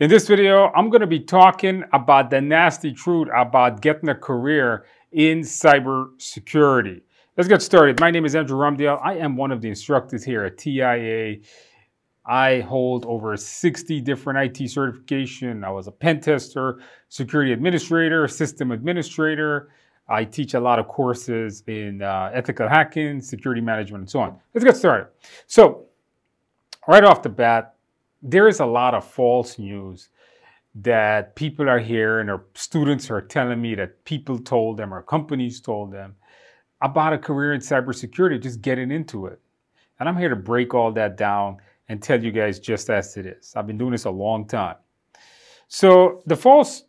In this video, I'm going to be talking about the nasty truth about getting a career in cybersecurity. Let's get started. My name is Andrew Rumdale. I am one of the instructors here at TIA. I hold over 60 different IT certifications. I was a pen tester, security administrator, system administrator. I teach a lot of courses in ethical hacking, security management, and so on. Let's get started. So, right off the bat, there is a lot of false news that people are hearing or students are telling me that people told them or companies told them about a career in cybersecurity, just getting into it. And I'm here to break all that down and tell you guys just as it is. I've been doing this a long time. So the false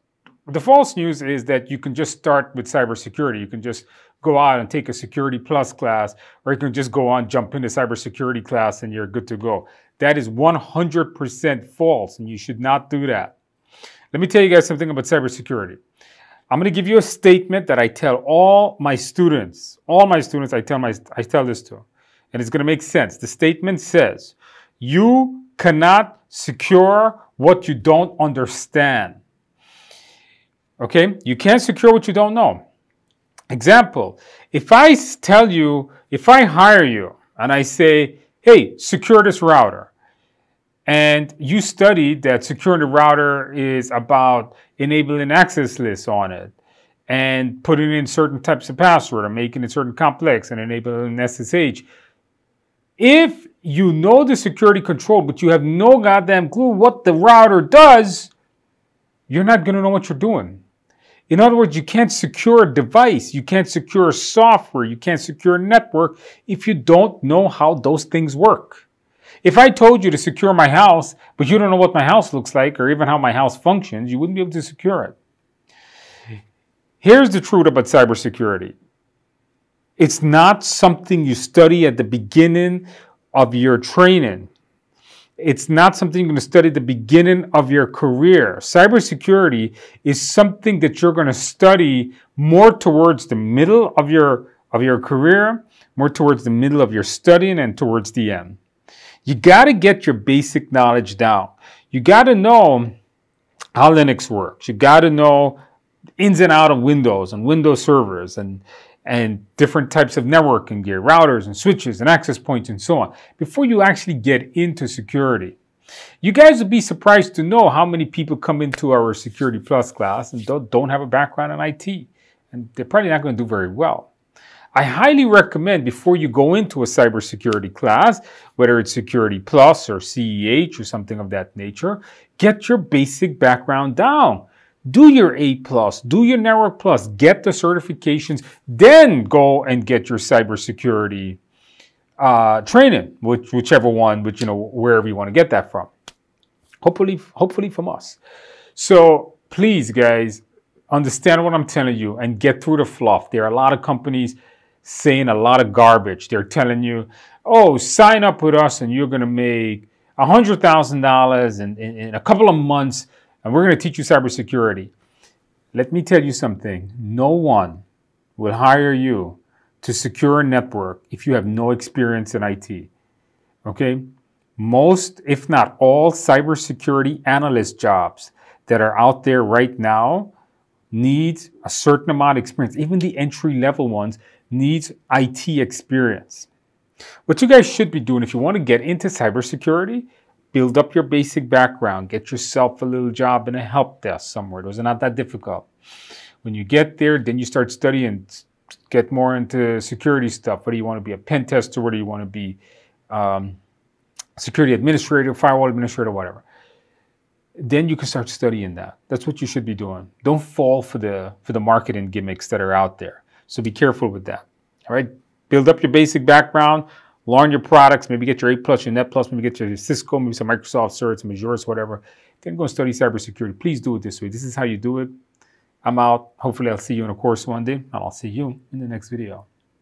news is that you can just start with cybersecurity. You can just go out and take a Security Plus class, or you can just go on, jump into cybersecurity class and you're good to go. That is 100% false, and you should not do that. Let me tell you guys something about cybersecurity. I'm going to give you a statement that I tell all my students. I tell this to, and it's going to make sense. The statement says, you cannot secure what you don't understand. Okay? You can't secure what you don't know. Example, if I hire you and I say, hey, secure this router, and you studied that securing the router is about enabling access lists on it and putting in certain types of password or making it certain complex and enabling SSH. If you know the security control, but you have no goddamn clue what the router does, you're not going to know what you're doing. In other words, you can't secure a device, you can't secure software, you can't secure a network if you don't know how those things work. If I told you to secure my house, but you don't know what my house looks like or even how my house functions, you wouldn't be able to secure it. Here's the truth about cybersecurity. It's not something you study at the beginning of your training. It's not something you're going to study at the beginning of your career. Cybersecurity is something that you're going to study more towards the middle of your career, more towards the middle of your studying, and towards the end. You got to get your basic knowledge down. You got to know how Linux works. You got to know ins and outs of Windows and Windows servers and different types of networking gear, routers and switches and access points and so on, before you actually get into security. You guys would be surprised to know how many people come into our Security Plus class and don't have a background in IT, and they're probably not going to do very well. I highly recommend, before you go into a cybersecurity class, whether it's Security Plus or CEH or something of that nature, get your basic background down. Do your A+, do your Network Plus, get the certifications, then go and get your cybersecurity training, whichever one, wherever you want to get that from. Hopefully from us. So please, guys, understand what I'm telling you and get through the fluff. There are a lot of companies saying a lot of garbage. They're telling you, oh, sign up with us and you're going to make $100,000 in a couple of months, and we're going to teach you cybersecurity. Let me tell you something. No one will hire you to secure a network if you have no experience in IT. Okay? Most, if not all, cybersecurity analyst jobs that are out there right now need a certain amount of experience. Even the entry-level ones needs IT experience. What you guys should be doing if you want to get into cybersecurity, build up your basic background, get yourself a little job in a help desk somewhere. Those are not that difficult. When you get there, then you start studying, get more into security stuff. Whether you want to be a pen tester, whether you want to be security administrator, firewall administrator, whatever. Then you can start studying that. That's what you should be doing. Don't fall for the marketing gimmicks that are out there. So be careful with that. All right? Build up your basic background, learn your products, maybe get your A+, your Net+, maybe get your Cisco, maybe some Microsoft certs, some Azure, whatever. Then go and study cybersecurity. Please do it this way. This is how you do it. I'm out. Hopefully I'll see you in a course one day, and I'll see you in the next video.